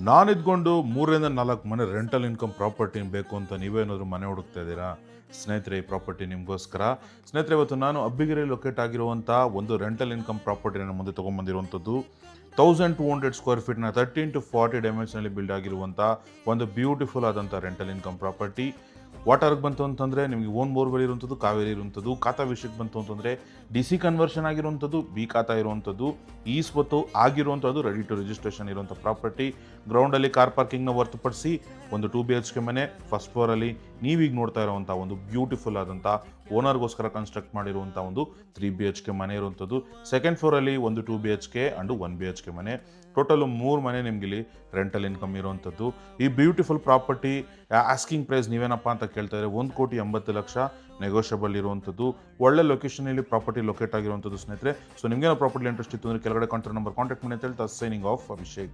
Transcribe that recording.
ನಾನಿದ್ಕೊಂಡು 3-4 ಮನೆ rental income property ಬೇಕು ಅಂತ ನೀವೇನಾದರೂ ಮನೆ ಹುಡುಕ್ತಾ ಇದ್ದೀರಾ? ಸ್ನೇಹಿತರೆ, ಈ ಪ್ರಾಪರ್ಟಿ ನಿಮಗೋಸ್ಕರ. ಸ್ನೇಹಿತರೆ, ಇವತ್ತು ನಾನು ಅಬ್ಬಿಗೆರೆ ಲೊಕೇಟ್ ಆಗಿರುವಂಥ ಒಂದು ರೆಂಟಲ್ ಇನ್ಕಮ್ ಪ್ರಾಪರ್ಟಿನ ಮುಂದೆ ತೊಗೊಂಬಂದಿರುವಂಥದ್ದು. 1200 ಸ್ಕ್ವೇರ್ ಫೀಟ್ನ 13-40 ಡೈಮೆನ್ಷನಲ್ಲಿ ಬಿಲ್ಡ್ ಆಗಿರುವಂಥ ಒಂದು ಬ್ಯೂಟಿಫುಲ್ ಆದಂಥ ರೆಂಟಲ್ ಇನ್ಕಮ್ ಪ್ರಾಪರ್ಟಿ. ವಾಟರ್ಗೆ ಬಂತು ಅಂತಂದರೆ ನಿಮಗೆ ಓನ್ ಬೋರ್ವೆಲ್ ಇರುವಂಥದ್ದು, ಕಾವೇರಿ ಇರುವಂಥದ್ದು. ಖಾತಾ ವಿಷಯಕ್ಕೆ ಬಂತು ಅಂತಂದರೆ DC ಕನ್ವರ್ಷನ್ ಆಗಿರುವಂಥದ್ದು, ಬಿ ಖಾತಾ ಇರುವಂಥದ್ದು, ಈ ಸ್ವತ್ತು ಆಗಿರುವಂಥದ್ದು, ರೆಡಿ ಟು ರಿಜಿಸ್ಟ್ರೇಷನ್ ಇರುವಂಥ ಪ್ರಾಪರ್ಟಿ. ಗ್ರೌಂಡಲ್ಲಿ ಕಾರ್ ಪಾರ್ಕಿಂಗ್ನ ಹೊರತುಪಡಿಸಿ ಒಂದು 2 BHK ಮನೆ. ಫಸ್ಟ್ ಫ್ಲೋರಲ್ಲಿ ನೀವೀಗ ನೋಡ್ತಾ ಇರುವಂಥ ಒಂದು ಬ್ಯೂಟಿಫುಲ್ ಆದಂಥ ಓನರ್ಗೋಸ್ಕರ ಕನ್ಸ್ಟ್ರಕ್ಟ್ ಮಾಡಿರುವಂಥ ಒಂದು 3 BHK ಮನೆ ಇರುವಂಥದ್ದು. ಸೆಕೆಂಡ್ ಫ್ಲೋರಲ್ಲಿ ಒಂದು 2 BHK ಆ್ಯಂಡ್ 1 BHK ಮನೆ. ಟೋಟಲು 3 ಮನೆ ನಿಮಗಿಲ್ಲಿ ರೆಂಟಲ್ ಇನ್ಕಮ್ ಇರುವಂಥದ್ದು. ಈ ಬ್ಯೂಟಿಫುಲ್ ಪ್ರಾಪರ್ಟಿ ಆಸ್ಕಿಂಗ್ ಪ್ರೈಸ್ ನೀವೇನಪ್ಪ ಅಂತ ಕೇಳ್ತಾ ಇದ್ದಾರೆ, 1,80,00,000 ನೆಗೋಷಿಯಬಲ್ ಇರುವಂಥದ್ದು. ಒಳ್ಳೆ ಲೊಕೇಶನಲ್ಲಿ ಪ್ರಾಪರ್ಟಿ ಲೊಕೇಟ್ ಆಗಿರುವಂಥದ್ದು ಸ್ನೇಹಿತರೆ. ಸೊ ನಿಮಗೇನೋ ಪ್ರಾಪರ್ಟಿ ಇಂಟ್ರೆಸ್ಟ್ ಇತ್ತು ಅಂದರೆ ಕೆಳಗಡೆ ಕಾಂಟ್ಯಾಕ್ಟ್ ಮಾಡಿ ಅಂತ ಹೇಳ್ತಾ ಸೈನಿಂಗ್ ಆಫ್ ಅಭಿಷೇಕ್.